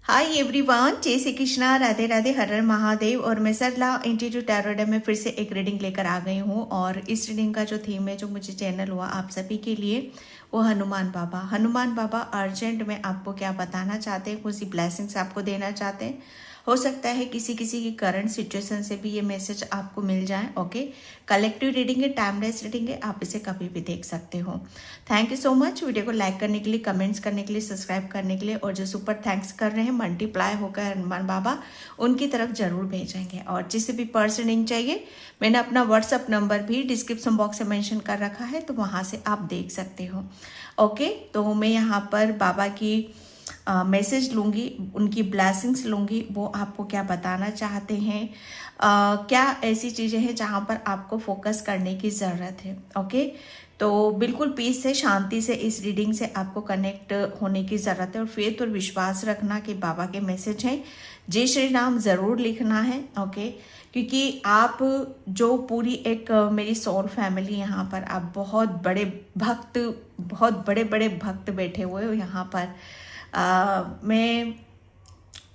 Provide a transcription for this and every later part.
Hi everyone, जय श्री कृष्णा, राधे राधे, हर हर महादेव। और मैं सरला इंस्टीट्यूट टैरो रीडर में फिर से एक रीडिंग लेकर आ गई हूँ। और इस रीडिंग का जो थीम है, जो मुझे चैनल हुआ आप सभी के लिए, वो हनुमान बाबा। हनुमान बाबा अर्जेंट में आपको क्या बताना चाहते हैं, कौन सी ब्लेसिंग्स आपको देना चाहते हैं। हो सकता है किसी किसी की करंट सिचुएशन से भी ये मैसेज आपको मिल जाए। ओके, कलेक्टिव रीडिंग है, टाइमलेस रीडिंग है, आप इसे कभी भी देख सकते हो। Thank you so much video को लाइक करने के लिए, कमेंट्स करने के लिए, सब्सक्राइब करने के लिए। और जो सुपर थैंक्स कर रहे हैं, मल्टीप्लाई होकर हनुमान बाबा उनकी तरफ जरूर भेजेंगे। और जिसे भी पर्सनिंग चाहिए, मैंने अपना व्हाट्सअप नंबर भी डिस्क्रिप्शन बॉक्स में मेंशन कर रखा है, तो वहाँ से आप देख सकते हो। ओके, तो मैं यहाँ पर बाबा की मैसेज लूँगी, उनकी ब्लेसिंग्स लूँगी, वो आपको क्या बताना चाहते हैं, क्या ऐसी चीज़ें हैं जहाँ पर आपको फोकस करने की ज़रूरत है। ओके, तो बिल्कुल पीस से, शांति से इस रीडिंग से आपको कनेक्ट होने की ज़रूरत है। और फेथ और विश्वास रखना कि बाबा के मैसेज हैं, जय श्री राम ज़रूर लिखना है। ओके, क्योंकि आप जो पूरी एक मेरी सोल फैमिली यहाँ पर, आप बहुत बड़े भक्त, बहुत बड़े बड़े भक्त बैठे हुए हो यहाँ पर।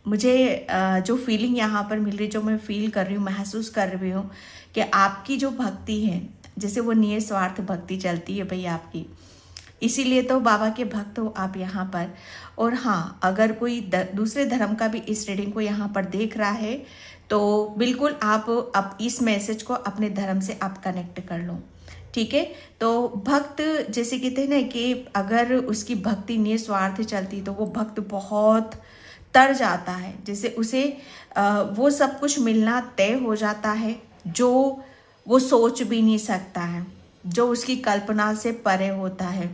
मुझे जो फीलिंग यहाँ पर मिल रही, जो मैं फील कर रही हूँ, महसूस कर रही हूँ कि आपकी जो भक्ति है, जैसे वो निस्वार्थ भक्ति चलती है भाई आपकी, इसीलिए तो बाबा के भक्त हो आप यहाँ पर। और हाँ, अगर कोई दूसरे धर्म का भी इस रीडिंग को यहाँ पर देख रहा है, तो बिल्कुल आप इस मैसेज को अपने धर्म से आप कनेक्ट कर लो। ठीक है, तो भक्त जैसे कहते हैं ना कि अगर उसकी भक्ति निस्वार्थ चलती, तो वो भक्त बहुत तर जाता है। जैसे उसे वो सब कुछ मिलना तय हो जाता है जो वो सोच भी नहीं सकता है, जो उसकी कल्पना से परे होता है।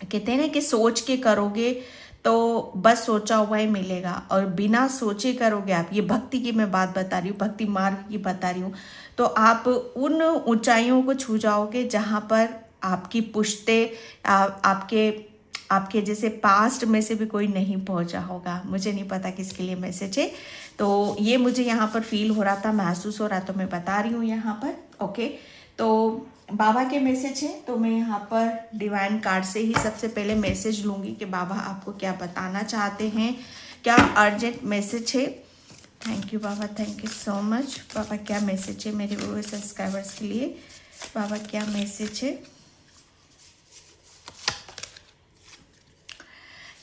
कहते हैं ना कि सोच के करोगे तो बस सोचा हुआ ही मिलेगा, और बिना सोचे करोगे आप, ये भक्ति की मैं बात बता रही हूँ, भक्ति मार्ग की बता रही हूँ, तो आप उन ऊंचाइयों को छू जाओगे जहाँ पर आपकी पुश्ते आपके जैसे पास्ट में से भी कोई नहीं पहुंचा होगा। मुझे नहीं पता किसके लिए मैसेज है, तो ये मुझे यहाँ पर फील हो रहा था, महसूस हो रहा, तो मैं बता रही हूँ यहाँ पर। ओके, तो बाबा के मैसेज है, तो मैं यहाँ पर डिवाइन कार्ड से ही सबसे पहले मैसेज लूँगी कि बाबा आपको क्या बताना चाहते हैं, क्या अर्जेंट मैसेज है। थैंक यू बाबा, थैंक यू सो मच। बाबा क्या मैसेज है मेरे व्यूअर्स सब्सक्राइबर्स के लिए, बाबा क्या मैसेज है।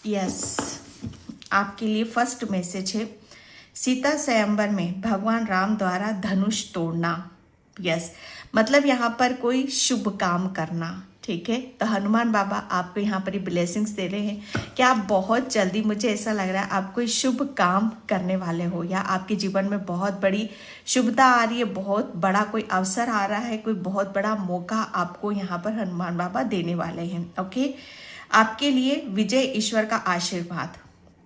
यस, आपके लिए फर्स्ट मैसेज है, सीता स्वयंवर में भगवान राम द्वारा धनुष तोड़ना। यस, मतलब यहाँ पर कोई शुभ काम करना। ठीक है, तो हनुमान बाबा आपको यहाँ पर ब्लेसिंग्स दे रहे हैं कि आप बहुत जल्दी, मुझे ऐसा लग रहा है आप कोई शुभ काम करने वाले हो, या आपके जीवन में बहुत बड़ी शुभता आ रही है, बहुत बड़ा कोई अवसर आ रहा है, कोई बहुत बड़ा मौका आपको यहाँ पर हनुमान बाबा देने वाले हैं। ओके, आपके लिए विजय, ईश्वर का आशीर्वाद,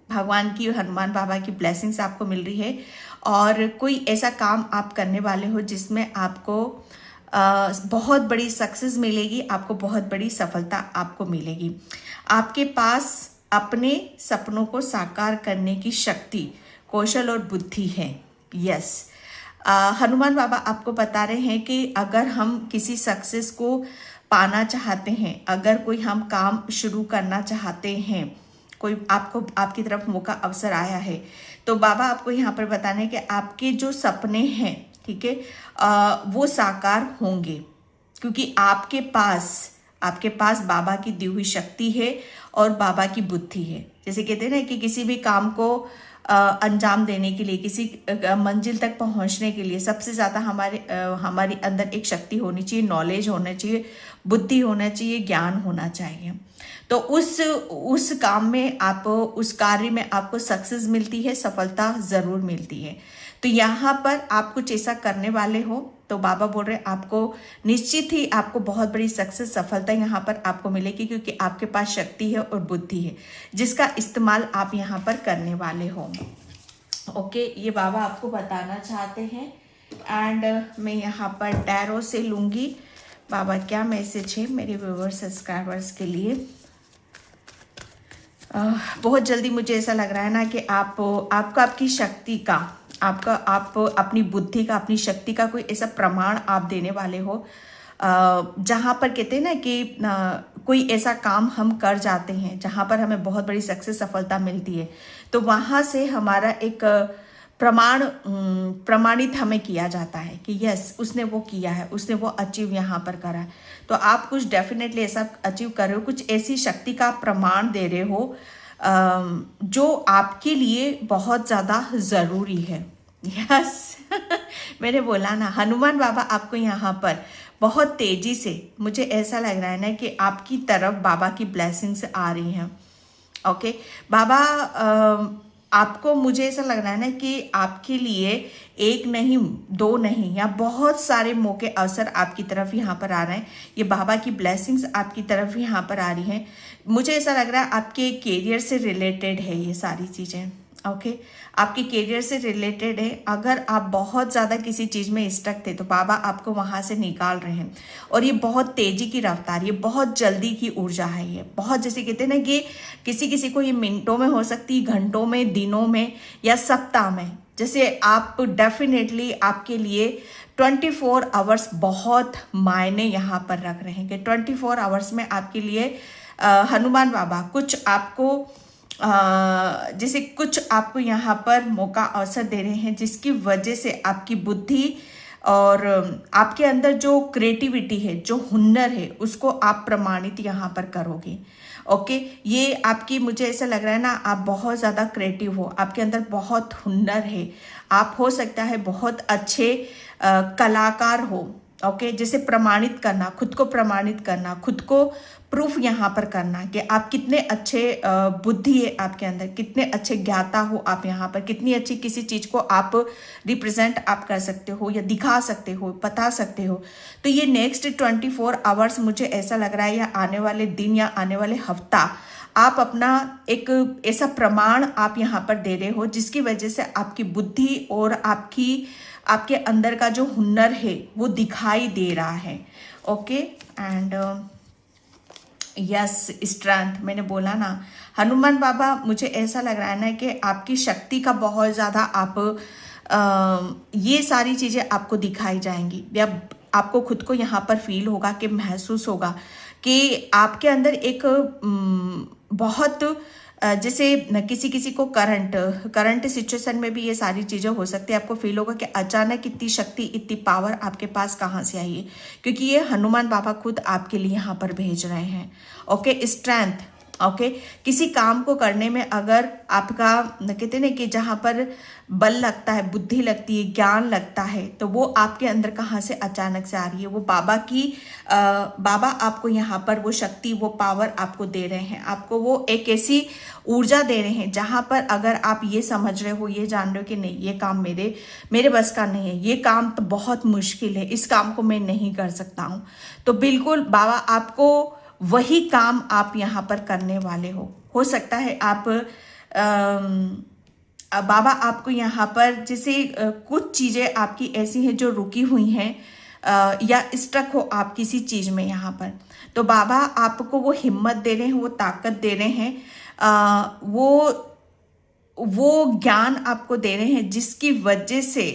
भगवान की, हनुमान बाबा की ब्लेसिंग्स आपको मिल रही है। और कोई ऐसा काम आप करने वाले हो जिसमें आपको बहुत बड़ी सक्सेस मिलेगी, आपको बहुत बड़ी सफलता आपको मिलेगी। आपके पास अपने सपनों को साकार करने की शक्ति, कौशल और बुद्धि है। यस, हनुमान बाबा आपको बता रहे हैं कि अगर हम किसी सक्सेस को पाना चाहते हैं, अगर कोई हम काम शुरू करना चाहते हैं, कोई आपकी तरफ मौका अवसर आया है, तो बाबा आपको यहाँ पर बताना है कि आपके जो सपने हैं, ठीक है, वो साकार होंगे, क्योंकि आपके पास बाबा की दी हुई शक्ति है और बाबा की बुद्धि है। जैसे कहते हैं ना कि किसी भी काम को अंजाम देने के लिए, किसी मंजिल तक पहुंचने के लिए सबसे ज़्यादा हमारी अंदर एक शक्ति होनी चाहिए, नॉलेज होना चाहिए, बुद्धि होना चाहिए, ज्ञान होना चाहिए। तो उस काम में, उस कार्य में आपको सक्सेस मिलती है, सफलता ज़रूर मिलती है। तो यहाँ पर आप कुछ ऐसा करने वाले हो, तो बाबा बोल रहे हैं आपको निश्चित ही आपको बहुत बड़ी सक्सेस, सफलता यहाँ पर आपको मिलेगी, क्योंकि आपके पास शक्ति है और बुद्धि है जिसका इस्तेमाल आप यहाँ पर करने वाले हो। ओके, ये बाबा आपको बताना चाहते हैं। एंड मैं यहाँ पर टैरो से लूँगी, बाबा क्या मैसेज है मेरे व्यूअर्स सब्सक्राइबर्स के लिए। बहुत जल्दी मुझे ऐसा लग रहा है ना कि आपकी शक्ति का, आप अपनी बुद्धि का, अपनी शक्ति का कोई ऐसा प्रमाण आप देने वाले हो जहाँ पर कहते हैं ना कि कोई ऐसा काम हम कर जाते हैं जहाँ पर हमें बहुत बड़ी सक्सेस सफलता मिलती है, तो वहाँ से हमारा एक प्रमाणित हमें किया जाता है कि यस उसने वो किया है, उसने वो अचीव यहाँ पर करा है। तो आप कुछ डेफिनेटली ऐसा अचीव कर रहे हो, कुछ ऐसी शक्ति का प्रमाण दे रहे हो जो आपके लिए बहुत ज़्यादा ज़रूरी है। यस मैंने बोला ना, हनुमान बाबा आपको यहाँ पर बहुत तेजी से, मुझे ऐसा लग रहा है ना कि आपकी तरफ बाबा की ब्लेसिंग्स आ रही हैं। ओके बाबा आपको, मुझे ऐसा लग रहा है ना कि आपके लिए एक नहीं, दो नहीं, या बहुत सारे मौके अवसर आपकी तरफ यहाँ पर आ रहे हैं। ये बाबा की ब्लेसिंग्स आपकी तरफ यहाँ पर आ रही हैं। मुझे ऐसा लग रहा है आपके कैरियर से रिलेटेड है ये सारी चीज़ें। ओके आपके कैरियर से रिलेटेड है। अगर आप बहुत ज़्यादा किसी चीज़ में स्टक थे तो बाबा आपको वहाँ से निकाल रहे हैं, और ये बहुत तेज़ी की रफ्तार, ये बहुत जल्दी की ऊर्जा है। ये बहुत, जैसे कहते हैं ना कि किसी किसी को ये मिनटों में हो सकती है, घंटों में, दिनों में, या सप्ताह में। जैसे आप डेफिनेटली आपके लिए 24 आवर्स बहुत मायने यहाँ पर रख रहे हैं कि 24 आवर्स में आपके लिए हनुमान बाबा कुछ आपको जैसे कुछ आपको यहाँ पर मौका अवसर दे रहे हैं, जिसकी वजह से आपकी बुद्धि और आपके अंदर जो क्रिएटिविटी है, जो हुनर है, उसको आप प्रमाणित यहाँ पर करोगे। ओके ये आपकी, मुझे ऐसा लग रहा है ना, आप बहुत ज़्यादा क्रिएटिव हो, आपके अंदर बहुत हुनर है, आप हो सकता है बहुत अच्छे कलाकार हो। ओके जैसे प्रमाणित करना, खुद को प्रमाणित करना, खुद को प्रूफ यहाँ पर करना कि आप कितने अच्छे बुद्धि है आपके अंदर, कितने अच्छे ज्ञाता हो आप यहाँ पर, कितनी अच्छी किसी चीज़ को आप रिप्रेजेंट आप कर सकते हो या दिखा सकते हो, बता सकते हो। तो ये नेक्स्ट 24 आवर्स मुझे ऐसा लग रहा है, या आने वाले दिन या आने वाले हफ्ता, आप अपना एक ऐसा प्रमाण आप यहाँ पर दे रहे हो, जिसकी वजह से आपकी बुद्धि और आपके अंदर का जो हुनर है वो दिखाई दे रहा है। ओके एंड यस स्ट्रेंथ, मैंने बोला ना हनुमान बाबा, मुझे ऐसा लग रहा है ना कि आपकी शक्ति का बहुत ज़्यादा ये सारी चीज़ें आपको दिखाई जाएंगी, या आपको खुद को यहाँ पर फील होगा कि महसूस होगा कि आपके अंदर एक बहुत जैसे किसी किसी को करंट सिचुएशन में भी ये सारी चीज़ें हो सकती है। आपको फील होगा कि अचानक इतनी शक्ति, इतनी पावर आपके पास कहाँ से आई है, क्योंकि ये हनुमान बाबा खुद आपके लिए यहाँ पर भेज रहे हैं। ओके स्ट्रेंथ, ओके किसी काम को करने में अगर आपका, कहते हैं ना कि जहाँ पर बल लगता है, बुद्धि लगती है, ज्ञान लगता है, तो वो आपके अंदर कहाँ से अचानक से आ रही है, वो बाबा आपको यहाँ पर वो शक्ति, वो पावर आपको दे रहे हैं, आपको वो एक ऐसी ऊर्जा दे रहे हैं जहाँ पर अगर आप ये समझ रहे हो, ये जान रहे हो कि नहीं ये काम मेरे बस का नहीं है, ये काम तो बहुत मुश्किल है, इस काम को मैं नहीं कर सकता हूँ, तो बिल्कुल बाबा आपको वही काम आप यहाँ पर करने वाले हो सकता है आप बाबा आपको यहाँ पर जैसे कुछ चीज़ें आपकी ऐसी हैं जो रुकी हुई हैं या स्ट्रक हो आप किसी चीज़ में यहाँ पर, तो बाबा आपको वो हिम्मत दे रहे हैं, वो ताकत दे रहे हैं, वो ज्ञान आपको दे रहे हैं, जिसकी वजह से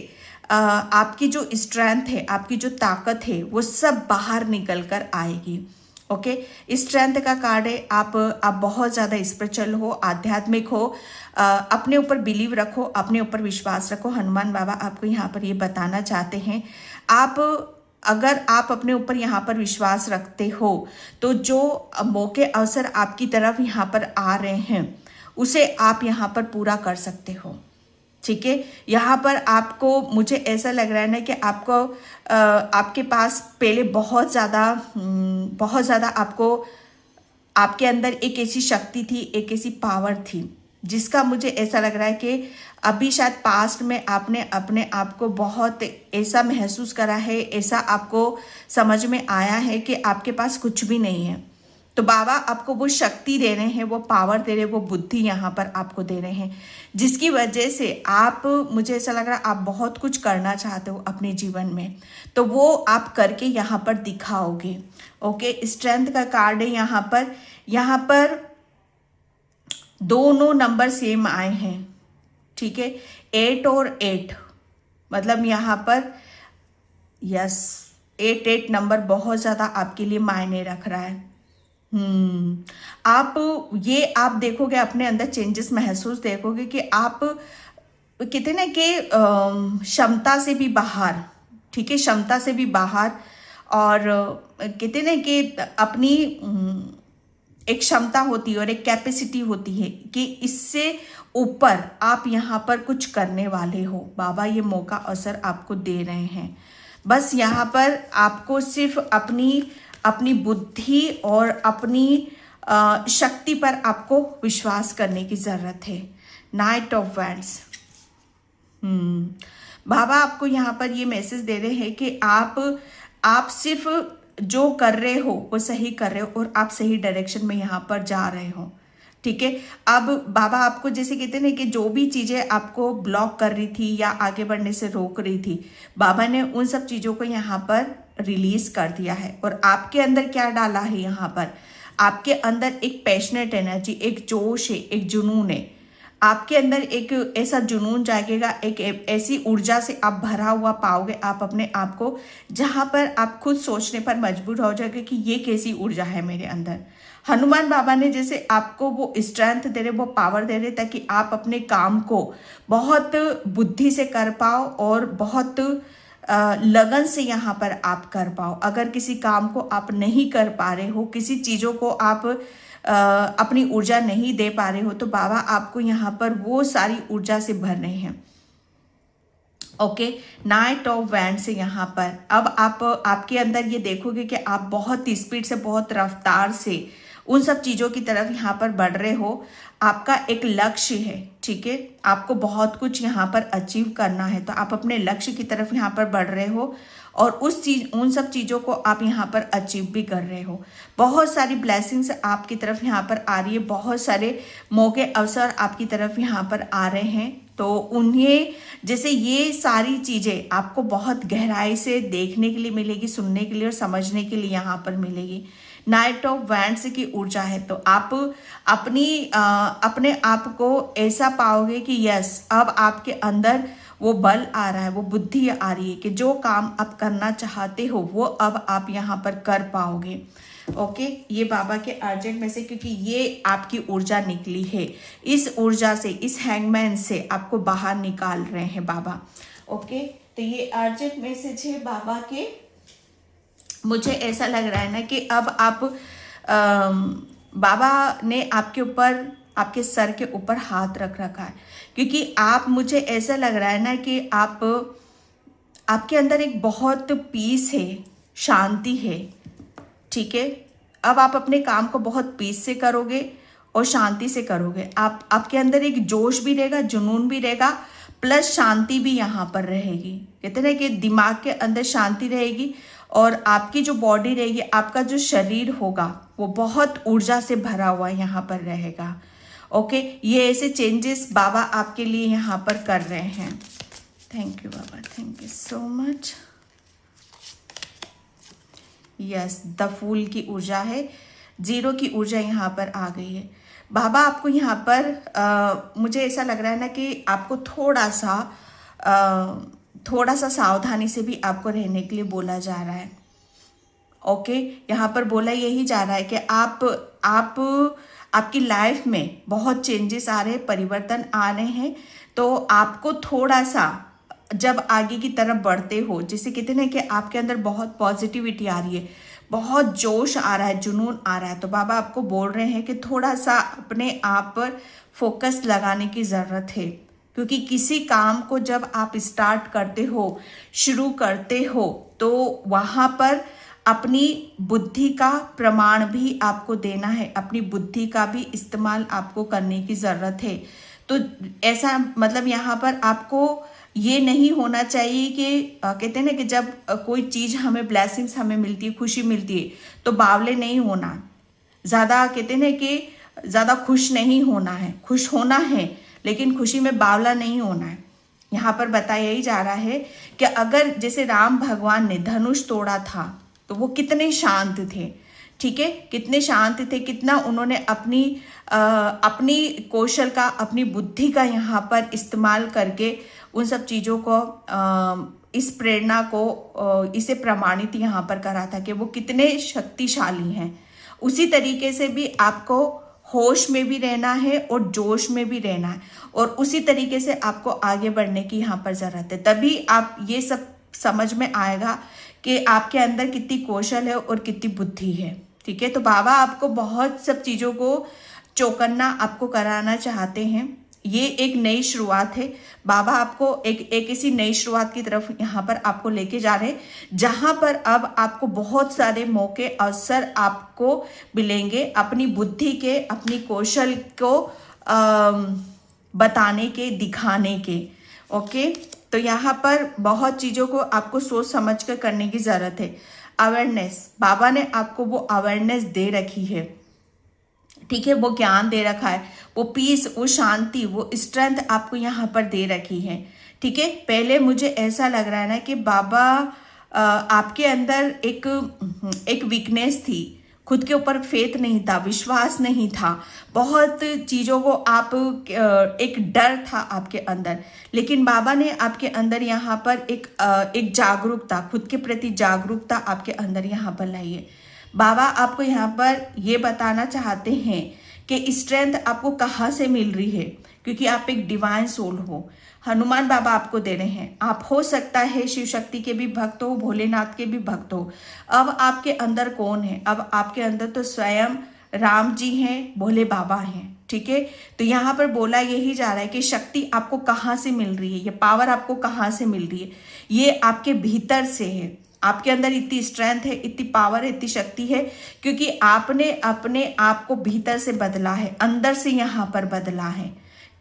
आपकी जो स्ट्रेंथ है, आपकी जो ताकत है, वो सब बाहर निकल कर आएगी। ओके स्ट्रेंथ का कार्ड है। आप बहुत ज़्यादा स्पिरिचुअल हो, आध्यात्मिक हो, अपने ऊपर बिलीव रखो, अपने ऊपर विश्वास रखो। हनुमान बाबा आपको यहाँ पर ये बताना चाहते हैं, अगर आप अपने ऊपर यहाँ पर विश्वास रखते हो तो जो मौके अवसर आपकी तरफ यहाँ पर आ रहे हैं उसे आप यहाँ पर पूरा कर सकते हो। ठीक है, यहाँ पर आपको, मुझे ऐसा लग रहा है ना कि आपको आपके पास पहले बहुत ज़्यादा आपको, आपके अंदर एक ऐसी शक्ति थी, एक ऐसी पावर थी, जिसका मुझे ऐसा लग रहा है कि अभी शायद पास्ट में आपने अपने आप को बहुत ऐसा महसूस करा है, ऐसा आपको समझ में आया है कि आपके पास कुछ भी नहीं है, तो बाबा आपको वो शक्ति दे रहे हैं, वो पावर दे रहे हैं, वो बुद्धि यहाँ पर आपको दे रहे हैं, जिसकी वजह से आप, मुझे ऐसा लग रहा है आप बहुत कुछ करना चाहते हो अपने जीवन में, तो वो आप करके यहाँ पर दिखाओगे। ओके स्ट्रेंथ का कार्ड है यहाँ पर दोनों नंबर सेम आए हैं। ठीक है 8 और 8, मतलब यहाँ पर यस 88 नंबर बहुत ज़्यादा आपके लिए मायने रख रहा है। आप देखोगे अपने अंदर चेंजेस महसूस देखोगे कि आप कहते ना कि क्षमता से भी बाहर, ठीक है, क्षमता से भी बाहर, और कहते ना कि अपनी एक क्षमता होती है और एक कैपेसिटी होती है कि इससे ऊपर आप यहाँ पर कुछ करने वाले हो। बाबा ये मौका अवसर आपको दे रहे हैं। बस यहाँ पर आपको सिर्फ अपनी बुद्धि और अपनी शक्ति पर आपको विश्वास करने की जरूरत है। Night of wands. बाबा आपको यहाँ पर ये मैसेज दे रहे हैं कि आप सिर्फ जो कर रहे हो वो सही कर रहे हो और आप सही डायरेक्शन में यहाँ पर जा रहे हो, ठीक है। अब बाबा आपको जैसे कहते हैं कि जो भी चीजें आपको ब्लॉक कर रही थी या आगे बढ़ने से रोक रही थी, बाबा ने उन सब चीजों को यहाँ पर रिलीज कर दिया है। और आपके अंदर क्या डाला है, यहाँ पर आपके अंदर एक पैशनेट एनर्जी, एक जोश है, एक जुनून है। आपके अंदर एक ऐसा जुनून जागेगा, एक ऐसी ऊर्जा से आप भरा हुआ पाओगे आप अपने आप को, जहां पर आप खुद सोचने पर मजबूर हो जाओगे कि ये कैसी ऊर्जा है मेरे अंदर। हनुमान बाबा ने जैसे आपको वो स्ट्रेंथ दे रहे, वो पावर दे रहे, ताकि आप अपने काम को बहुत बुद्धि से कर पाओ और बहुत लगन से यहाँ पर आप कर पाओ। अगर किसी काम को आप नहीं कर पा रहे हो, किसी चीजों को आप अपनी ऊर्जा नहीं दे पा रहे हो, तो बाबा आपको यहाँ पर वो सारी ऊर्जा से भर रहे हैं। ओके, नाइट ऑफ वैंड से यहाँ पर अब आपके अंदर ये देखोगे कि आप बहुत स्पीड से, बहुत रफ्तार से उन सब चीजों की तरफ यहाँ पर बढ़ रहे हो। आपका एक लक्ष्य है, ठीक है, आपको बहुत कुछ यहाँ पर अचीव करना है, तो आप अपने लक्ष्य की तरफ यहाँ पर बढ़ रहे हो और उन सब चीजों को आप यहाँ पर अचीव भी कर रहे हो। बहुत सारी ब्लेसिंग्स आपकी तरफ यहाँ पर आ रही है, बहुत सारे मौके अवसर आपकी तरफ यहाँ पर आ रहे हैं। तो उन्हें जैसे ये सारी चीजें आपको बहुत गहराई से देखने के लिए मिलेगी, सुनने के लिए और समझने के लिए यहाँ पर मिलेगी। नाइट ऑफ वैंड्स की ऊर्जा है, तो आप अपने आप को ऐसा पाओगे कि यस, अब आपके अंदर वो बल आ रहा है, वो बुद्धि आ रही है कि जो काम आप करना चाहते हो वो अब आप यहाँ पर कर पाओगे। ओके, ये बाबा के अर्जेंट में से, क्योंकि ये आपकी ऊर्जा निकली है, इस ऊर्जा से, इस हैंगमैन से आपको बाहर निकाल रहे हैं बाबा। ओके, तो ये अर्जेंट मैसेज है बाबा के। मुझे ऐसा लग रहा है ना कि अब बाबा ने आपके ऊपर, आपके सर के ऊपर हाथ रख रखा है, क्योंकि मुझे ऐसा लग रहा है ना कि आपके अंदर एक बहुत पीस है, शांति है, ठीक है। अब आप अपने काम को बहुत पीस से करोगे और शांति से करोगे। आपके अंदर एक जोश भी रहेगा, जुनून भी रहेगा, प्लस शांति भी यहाँ पर रहेगी। कहते हैं कि दिमाग के अंदर शांति रहेगी और आपकी जो बॉडी रहेगी, आपका जो शरीर होगा वो बहुत ऊर्जा से भरा हुआ यहाँ पर रहेगा। ओके, ये ऐसे चेंजेस बाबा आपके लिए यहाँ पर कर रहे हैं। थैंक यू बाबा, thank you so much. Yes, the फूल की ऊर्जा है, जीरो की ऊर्जा यहाँ पर आ गई है। बाबा आपको यहाँ पर मुझे ऐसा लग रहा है ना कि आपको थोड़ा सा सावधानी से भी आपको रहने के लिए बोला जा रहा है। ओके, यहाँ पर बोला यही जा रहा है कि आपकी लाइफ में बहुत चेंजेस आ रहे हैं, परिवर्तन आ रहे हैं, तो आपको थोड़ा सा जब आगे की तरफ बढ़ते हो, जैसे कहते हैं कि आपके अंदर बहुत पॉजिटिविटी आ रही है, बहुत जोश आ रहा है, जुनून आ रहा है, तो बाबा आपको बोल रहे हैं कि थोड़ा सा अपने आप पर फोकस लगाने की ज़रूरत है। क्योंकि किसी काम को जब आप स्टार्ट करते हो, शुरू करते हो, तो वहाँ पर अपनी बुद्धि का प्रमाण भी आपको देना है, अपनी बुद्धि का भी इस्तेमाल आपको करने की ज़रूरत है। तो ऐसा मतलब यहाँ पर आपको ये नहीं होना चाहिए कि कहते हैं ना कि जब कोई चीज़ हमें, ब्लेसिंग्स हमें मिलती है, खुशी मिलती है, तो बावले नहीं होना, ज़्यादा कहते हैं कि ज़्यादा खुश नहीं होना है, खुश होना है लेकिन खुशी में बावला नहीं होना है। यहाँ पर बताया यही जा रहा है कि अगर जैसे राम भगवान ने धनुष तोड़ा था तो वो कितने शांत थे, ठीक है, कितने शांत थे, कितना उन्होंने अपनी कौशल का, अपनी बुद्धि का यहाँ पर इस्तेमाल करके उन सब चीज़ों को इस प्रेरणा को इसे प्रमाणित यहाँ पर करा था कि वो कितने शक्तिशाली हैं। उसी तरीके से भी आपको होश में भी रहना है और जोश में भी रहना है, और उसी तरीके से आपको आगे बढ़ने की यहाँ पर जरूरत है। तभी आप ये सब समझ में आएगा कि आपके अंदर कितनी कौशल है और कितनी बुद्धि है। ठीक है, तो बाबा आपको बहुत सब चीज़ों को चौकन्ना आपको कराना चाहते हैं। ये एक नई शुरुआत है। बाबा आपको एक इसी नई शुरुआत की तरफ यहाँ पर आपको लेके जा रहे हैं, जहाँ पर अब आपको बहुत सारे मौके अवसर आपको मिलेंगे अपनी बुद्धि के, अपनी कौशल को बताने के, दिखाने के। ओके, तो यहाँ पर बहुत चीज़ों को आपको सोच समझ कर करने की ज़रूरत है। अवेयरनेस, बाबा ने आपको वो अवेयरनेस दे रखी है। ठीक है, वो ज्ञान दे रखा है, वो पीस, वो शांति, वो स्ट्रेंथ आपको यहाँ पर दे रखी है। ठीक है, पहले मुझे ऐसा लग रहा है ना कि बाबा आपके अंदर एक वीकनेस थी, खुद के ऊपर फेथ नहीं था, विश्वास नहीं था, बहुत चीज़ों को आप एक डर था आपके अंदर, लेकिन बाबा ने आपके अंदर यहाँ पर एक जागरूकता, खुद के प्रति जागरूकता आपके अंदर यहाँ पर लाई है। बाबा आपको यहाँ पर ये बताना चाहते हैं कि स्ट्रेंथ आपको कहाँ से मिल रही है, क्योंकि आप एक डिवाइन सोल हो। हनुमान बाबा आपको दे रहे हैं। आप हो सकता है शिव शक्ति के भी भक्त हो, भोलेनाथ के भी भक्त हो। अब आपके अंदर कौन है? अब आपके अंदर तो स्वयं राम जी हैं, भोले बाबा हैं। ठीक है, तो यहाँ पर बोला यही जा रहा है कि शक्ति आपको कहाँ से मिल रही है, ये पावर आपको कहाँ से मिल रही है? ये आपके भीतर से है। आपके अंदर इतनी स्ट्रेंथ है, इतनी पावर है, इतनी शक्ति है, क्योंकि आपने अपने आप को भीतर से बदला है, अंदर से यहाँ पर बदला है।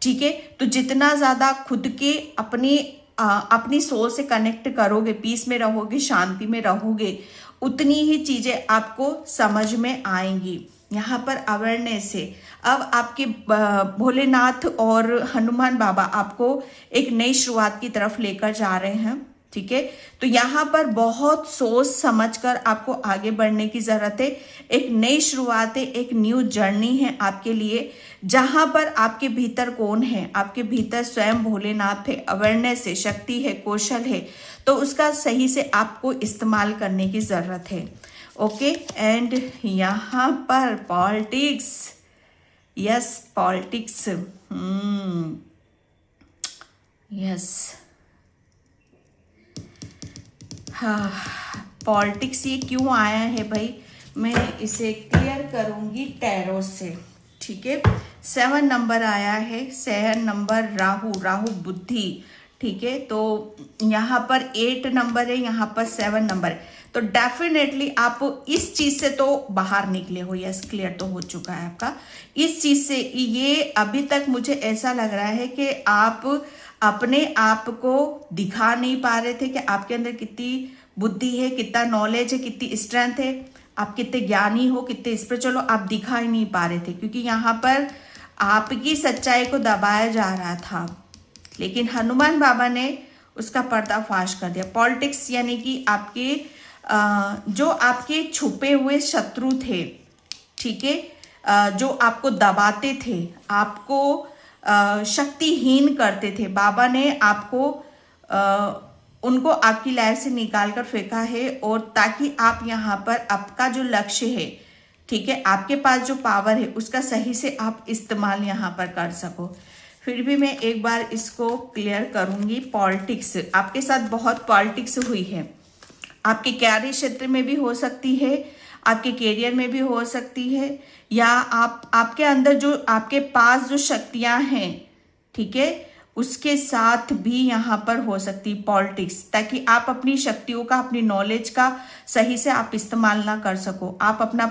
ठीक है, तो जितना ज्यादा खुद के अपनी सोल से कनेक्ट करोगे, पीस में रहोगे, शांति में रहोगे, उतनी ही चीजें आपको समझ में आएंगी। यहाँ पर अवेयरनेस है। अब आपके भोलेनाथ और हनुमान बाबा आपको एक नई शुरुआत की तरफ लेकर जा रहे हैं। ठीक है, तो यहाँ पर बहुत सोच समझकर आपको आगे बढ़ने की जरूरत है। एक नई शुरुआत है, एक न्यू जर्नी है आपके लिए, जहां पर आपके भीतर कौन है? आपके भीतर स्वयं भोलेनाथ है, अवेयरनेस है, शक्ति है, कौशल है, तो उसका सही से आपको इस्तेमाल करने की जरूरत है। ओके, एंड यहाँ पर पॉलिटिक्स, यस पॉलिटिक्स, यस, हाँ, पॉलिटिक्स ये क्यों आया है भाई, मैं इसे क्लियर करूंगी टैरो से। ठीक है, 7 नंबर आया है, 7 नंबर राहु बुद्धि। ठीक है, तो यहाँ पर 8 नंबर है, यहाँ पर 7 नंबर है, तो डेफिनेटली आप इस चीज से तो बाहर निकले हो। यस, क्लियर तो हो चुका है आपका इस चीज से। ये अभी तक मुझे ऐसा लग रहा है कि आप अपने आप को दिखा नहीं पा रहे थे कि आपके अंदर कितनी बुद्धि है, कितना नॉलेज है, कितनी स्ट्रेंथ है, आप कितने ज्ञानी हो, कितने स्पिरिचुअल हो, आप दिखा ही नहीं पा रहे थे, क्योंकि यहाँ पर आपकी सच्चाई को दबाया जा रहा था। लेकिन हनुमान बाबा ने उसका पर्दाफाश कर दिया। पॉलिटिक्स यानी कि आपके जो आपके छुपे हुए शत्रु थे, ठीक है, जो आपको दबाते थे, आपको शक्तिहीन करते थे, बाबा ने आपको उनको आपकी लाइफ से निकाल कर फेंका है, और ताकि आप यहाँ पर आपका जो लक्ष्य है, ठीक है, आपके पास जो पावर है, उसका सही से आप इस्तेमाल यहाँ पर कर सको। फिर भी मैं एक बार इसको क्लियर करूंगी। पॉलिटिक्स, आपके साथ बहुत पॉलिटिक्स हुई है, आपके कार्य क्षेत्र में भी हो सकती है, आपके करियर में भी हो सकती है, या आपके अंदर जो आपके पास जो शक्तियां हैं, ठीक है, उसके साथ भी यहाँ पर हो सकती पॉलिटिक्स, ताकि आप अपनी शक्तियों का, अपनी नॉलेज का सही से आप इस्तेमाल ना कर सको, आप अपना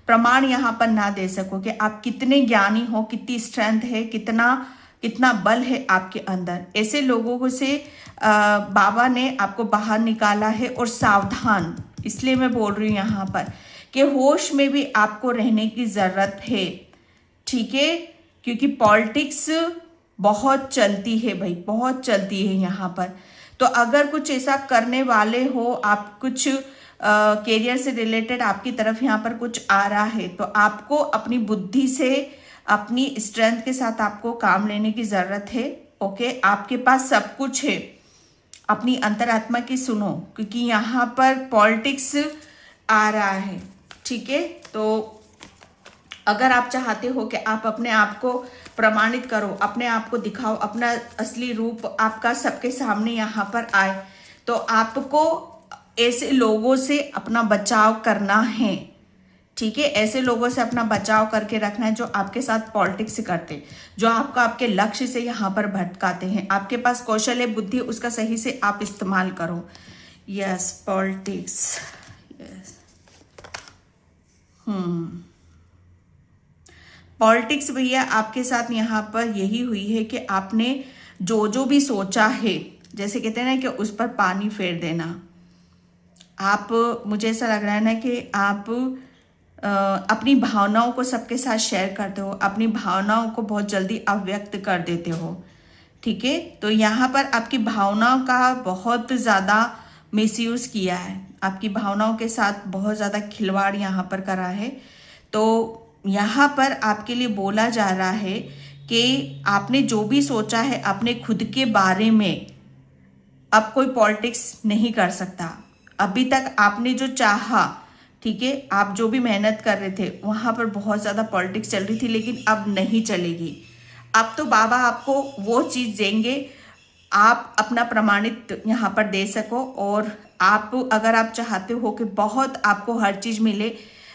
प्रमाण यहाँ पर ना दे सको कि आप कितने ज्ञानी हो, कितनी स्ट्रेंथ है, कितना बल है आपके अंदर। ऐसे लोगों को से बाबा ने आपको बाहर निकाला है। और सावधान, इसलिए मैं बोल रही हूँ यहाँ पर कि होश में भी आपको रहने की जरूरत है। ठीक है, क्योंकि पॉलिटिक्स बहुत चलती है भाई, बहुत चलती है यहाँ पर। तो अगर कुछ ऐसा करने वाले हो, आप कुछ कैरियर से रिलेटेड आपकी तरफ यहाँ पर कुछ आ रहा है, तो आपको अपनी बुद्धि से, अपनी स्ट्रेंथ के साथ आपको काम लेने की जरूरत है। ओके, आपके पास सब कुछ है, अपनी अंतरात्मा की सुनो, क्योंकि यहाँ पर पॉलिटिक्स आ रहा है। ठीक है, तो अगर आप चाहते हो कि आप अपने आप को प्रमाणित करो, अपने आप को दिखाओ, अपना असली रूप आपका सबके सामने यहाँ पर आए, तो आपको ऐसे लोगों से अपना बचाव करना है। ठीक है, ऐसे लोगों से अपना बचाव करके रखना है जो आपके साथ पॉलिटिक्स करते, जो आपको आपके लक्ष्य से यहाँ पर भटकाते हैं। आपके पास कौशल है, बुद्धि, उसका सही से आप इस्तेमाल करो। Yes, politics. यस, पॉलिटिक्स भैया आपके साथ यहाँ पर यही हुई है कि आपने जो जो भी सोचा है, जैसे कहते हैं ना कि उस पर पानी फेर देना। आप, मुझे ऐसा लग रहा है ना कि आप अपनी भावनाओं को सबके साथ शेयर करते हो, अपनी भावनाओं को बहुत जल्दी अव्यक्त कर देते हो। ठीक है, तो यहाँ पर आपकी भावनाओं का बहुत ज़्यादा मिसयूज़ किया है, आपकी भावनाओं के साथ बहुत ज़्यादा खिलवाड़ यहाँ पर करा है। तो यहाँ पर आपके लिए बोला जा रहा है कि आपने जो भी सोचा है अपने खुद के बारे में, अब कोई पॉलिटिक्स नहीं कर सकता। अभी तक आपने जो चाहा, ठीक है, आप जो भी मेहनत कर रहे थे वहाँ पर बहुत ज़्यादा पॉलिटिक्स चल रही थी, लेकिन अब नहीं चलेगी। अब तो बाबा आपको वो चीज़ देंगे, आप अपना प्रमाणित यहाँ पर दे सको। और आप, अगर आप चाहते हो कि बहुत आपको हर चीज़ मिले,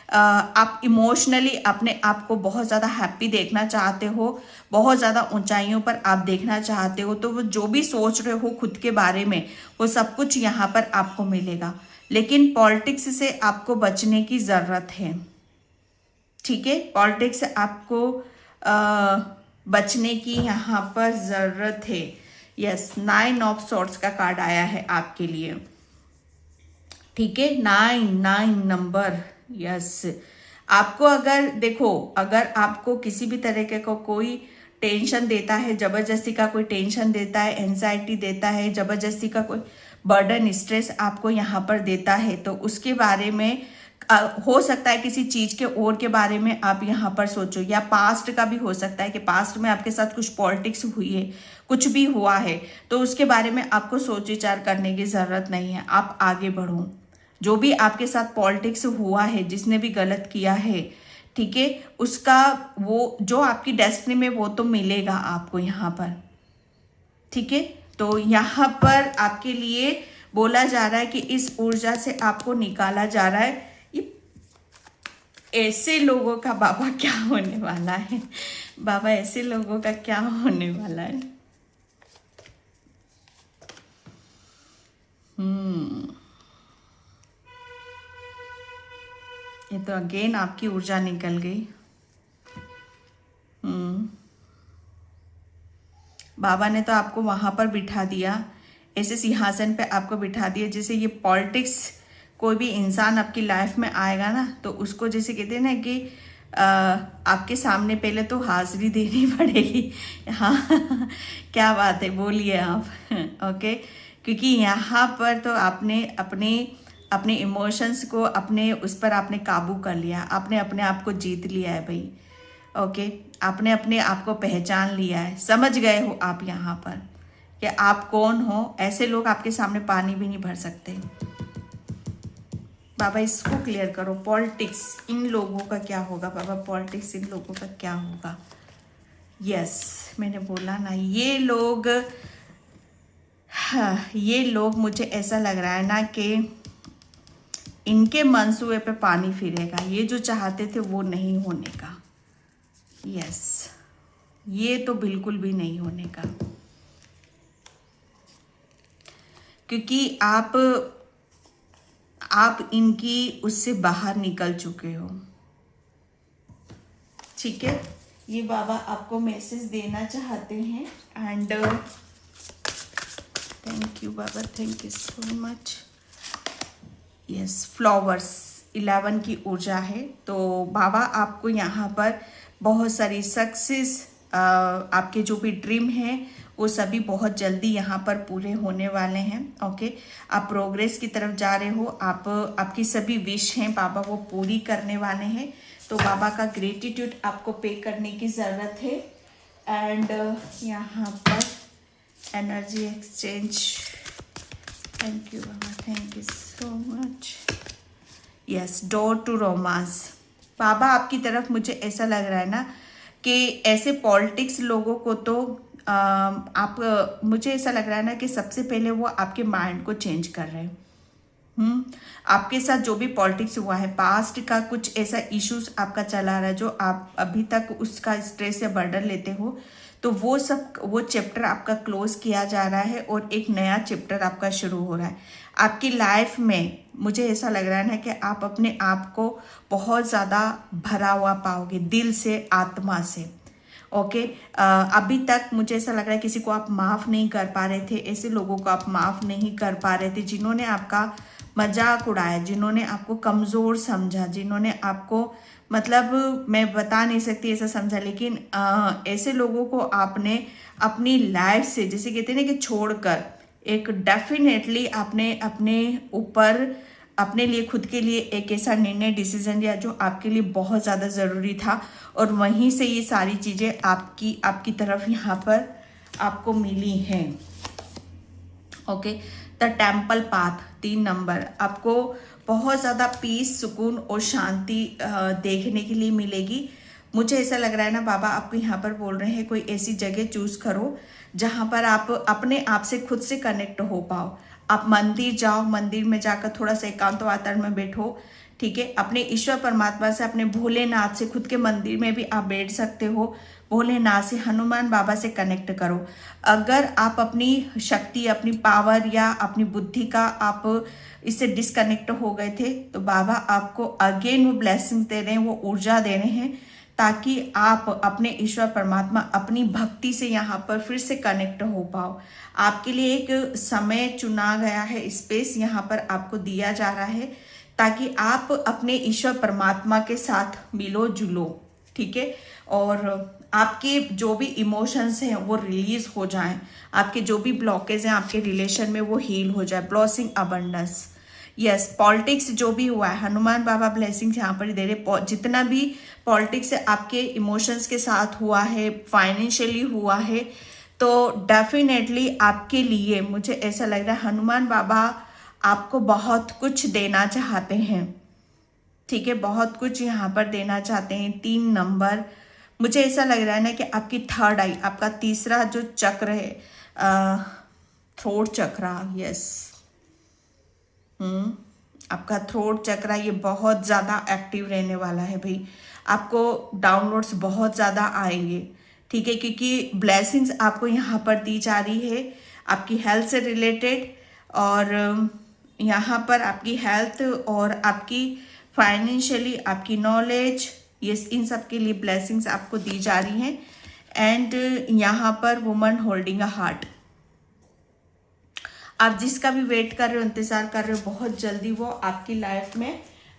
आप इमोशनली अपने आप को बहुत ज़्यादा हैप्पी देखना चाहते हो, बहुत ज़्यादा ऊंचाइयों पर आप देखना चाहते हो, तो वो जो भी सोच रहे हो खुद के बारे में, वो सब कुछ यहाँ पर आपको मिलेगा। लेकिन पॉलिटिक्स से आपको बचने की ज़रूरत है। ठीक है, पॉलिटिक्स से आपको बचने की यहाँ पर ज़रूरत है। यस, 9 ऑफ सॉर्ड्स का कार्ड आया है आपके लिए। ठीक है, 9 नंबर। यस, आपको अगर देखो, अगर आपको किसी भी तरीके का कोई टेंशन देता है, जबरदस्ती का कोई टेंशन देता है, एंजाइटी देता है, जबरदस्ती का कोई बर्डन, स्ट्रेस आपको यहाँ पर देता है, तो उसके बारे में हो सकता है किसी चीज़ के और के बारे में आप यहाँ पर सोचो, या पास्ट का भी हो सकता है कि पास्ट में आपके साथ कुछ पॉलिटिक्स हुई है, कुछ भी हुआ है, तो उसके बारे में आपको सोच विचार करने की ज़रूरत नहीं है। आप आगे बढ़ो। जो भी आपके साथ पॉलिटिक्स हुआ है, जिसने भी गलत किया है, ठीक है, उसका वो जो आपकी डेस्टिनी में वो तो मिलेगा आपको यहाँ पर। ठीक है, तो यहाँ पर आपके लिए बोला जा रहा है कि इस ऊर्जा से आपको निकाला जा रहा है। ये ऐसे लोगों का बाबा क्या होने वाला है, बाबा ऐसे लोगों का क्या होने वाला है। ये तो अगेन आपकी ऊर्जा निकल गई। बाबा ने तो आपको वहां पर बिठा दिया, ऐसे सिंहासन पे आपको बिठा दिया, जैसे ये पॉलिटिक्स, कोई भी इंसान आपकी लाइफ में आएगा ना, तो उसको जैसे कहते हैं ना कि आपके सामने पहले तो हाजिरी देनी पड़ेगी। हाँ क्या बात है, बोलिए आप। ओके, क्योंकि यहाँ पर तो आपने अपने इमोशंस को, अपने उस पर आपने काबू कर लिया, आपने अपने आप को जीत लिया है भाई। ओके, आपने अपने आप को पहचान लिया है, समझ गए हो आप यहाँ पर कि आप कौन हो। ऐसे लोग आपके सामने पानी भी नहीं भर सकते। बाबा इसको क्लियर करो, पॉलिटिक्स इन लोगों का क्या होगा बाबा, पॉलिटिक्स इन लोगों का क्या होगा। यस, मैंने बोला ना, ये लोग, हाँ, ये लोग मुझे ऐसा लग रहा है ना कि इनके मंसूबे पे पानी फिरेगा। ये जो चाहते थे वो नहीं होने का। यस, ये तो बिल्कुल भी नहीं होने का, क्योंकि आप इनकी उससे बाहर निकल चुके हो। ठीक है, ये बाबा आपको मैसेज देना चाहते हैं। एंड थैंक यू बाबा, thank you so much. Yes, flowers 11 की ऊर्जा है, तो बाबा आपको यहाँ पर बहुत सारी सक्सेस, आपके जो भी ड्रीम है वो सभी बहुत जल्दी यहाँ पर पूरे होने वाले हैं। ओके, आप प्रोग्रेस की तरफ जा रहे हो, आपकी सभी विश हैं बाबा वो पूरी करने वाले हैं। तो बाबा का ग्रेटिट्यूड आपको पे करने की ज़रूरत है। एंड यहाँ पर एनर्जी एक्सचेंज, थैंक यू बाबा, thank you so much. Yes, door to romance. बाबा आपकी तरफ मुझे ऐसा लग रहा है ना कि ऐसे पॉलिटिक्स लोगों को तो मुझे ऐसा लग रहा है ना कि सबसे पहले वो आपके माइंड को चेंज कर रहे हैं। आपके साथ जो भी पॉलिटिक्स हुआ है, पास्ट का कुछ ऐसा इश्यूज आपका चला रहा है जो आप अभी तक उसका स्ट्रेस या बर्डन लेते हो, तो वो चैप्टर आपका क्लोज किया जा रहा है और एक नया चैप्टर आपका शुरू हो रहा है आपकी लाइफ में। मुझे ऐसा लग रहा है ना कि आप अपने आप को बहुत ज़्यादा भरा हुआ पाओगे, दिल से, आत्मा से। ओके, अभी तक मुझे ऐसा लग रहा है किसी को आप माफ़ नहीं कर पा रहे थे, ऐसे लोगों को आप माफ़ नहीं कर पा रहे थे जिन्होंने आपका मजाक उड़ाया, जिन्होंने आपको कमज़ोर समझा, जिन्होंने आपको, मतलब मैं बता नहीं सकती ऐसा समझा, लेकिन ऐसे लोगों को आपने अपनी लाइफ से, जैसे कहते हैं ना कि छोड़कर, एक डेफिनेटली आपने अपने ऊपर, अपने लिए, खुद के लिए एक ऐसा निर्णय, डिसीजन लिया जो आपके लिए बहुत ज़्यादा ज़रूरी था, और वहीं से ये सारी चीज़ें आपकी तरफ यहाँ पर आपको मिली हैं। Okay, the temple path, 3 number, आपको बहुत ज़्यादा पीस, सुकून और शांति देखने के लिए मिलेगी। मुझे ऐसा लग रहा है ना बाबा आपको यहाँ पर बोल रहे हैं कोई ऐसी जगह चूज करो जहाँ पर आप अपने आप से खुद से कनेक्ट हो पाओ। आप मंदिर जाओ, मंदिर में जाकर थोड़ा सा एकांत वातावरण में बैठो, ठीक है, अपने ईश्वर परमात्मा से, अपने भोलेनाथ से, खुद के मंदिर में भी आप बैठ सकते हो, भोलेनाथ से, हनुमान बाबा से कनेक्ट करो। अगर आप अपनी शक्ति, अपनी पावर या अपनी बुद्धि का आप इससे डिस्कनेक्ट हो गए थे, तो बाबा आपको अगेन वो ब्लेसिंग दे रहे हैं, वो ऊर्जा दे रहे हैं, ताकि आप अपने ईश्वर परमात्मा, अपनी भक्ति से यहाँ पर फिर से कनेक्ट हो पाओ। आपके लिए एक समय चुना गया है, स्पेस यहाँ पर आपको दिया जा रहा है, ताकि आप अपने ईश्वर परमात्मा के साथ मिलो जुलो, ठीक है, और आपके जो भी इमोशंस हैं वो रिलीज हो जाएं, आपके जो भी ब्लॉकेज हैं आपके रिलेशन में वो हील हो जाए। ब्लॉसिंग अबंडेंस, यस, पॉलिटिक्स जो भी हुआ है, हनुमान बाबा ब्लेसिंग यहाँ पर दे रहे। जितना भी पॉलिटिक्स आपके इमोशंस के साथ हुआ है, फाइनेंशियली हुआ है, तो डेफिनेटली आपके लिए मुझे ऐसा लग रहा है हनुमान बाबा आपको बहुत कुछ देना चाहते हैं, ठीक है, बहुत कुछ यहाँ पर देना चाहते हैं। 3 नंबर, मुझे ऐसा लग रहा है ना कि आपकी थर्ड आई, आपका तीसरा जो चक्र है, थ्रोट चक्र, यस, आपका थ्रोट चक्र, ये बहुत ज़्यादा एक्टिव रहने वाला है भाई। आपको डाउनलोड्स बहुत ज़्यादा आएंगे, ठीक है, क्योंकि ब्लेसिंग्स आपको यहाँ पर दी जा रही है आपकी हेल्थ से रिलेटेड, और यहाँ पर आपकी हेल्थ और आपकी फाइनेंशियली, आपकी नॉलेज, ये इन सब के लिए ब्लेसिंग्स आपको दी जा रही हैं। एंड यहाँ पर वुमन होल्डिंग अ हार्ट, आप जिसका भी वेट कर रहे हो, इंतजार कर रहे हो, बहुत जल्दी वो आपकी लाइफ में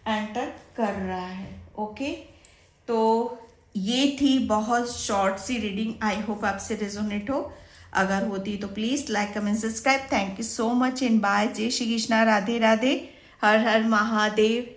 एंटर कर रहा है। ओके, तो ये थी बहुत शॉर्ट सी रीडिंग, आई होप आपसे रेजोनेट हो। अगर होती तो please like, comment, subscribe. Thank you so much and bye. जय श्री कृष्णा, राधे राधे, हर हर महादेव।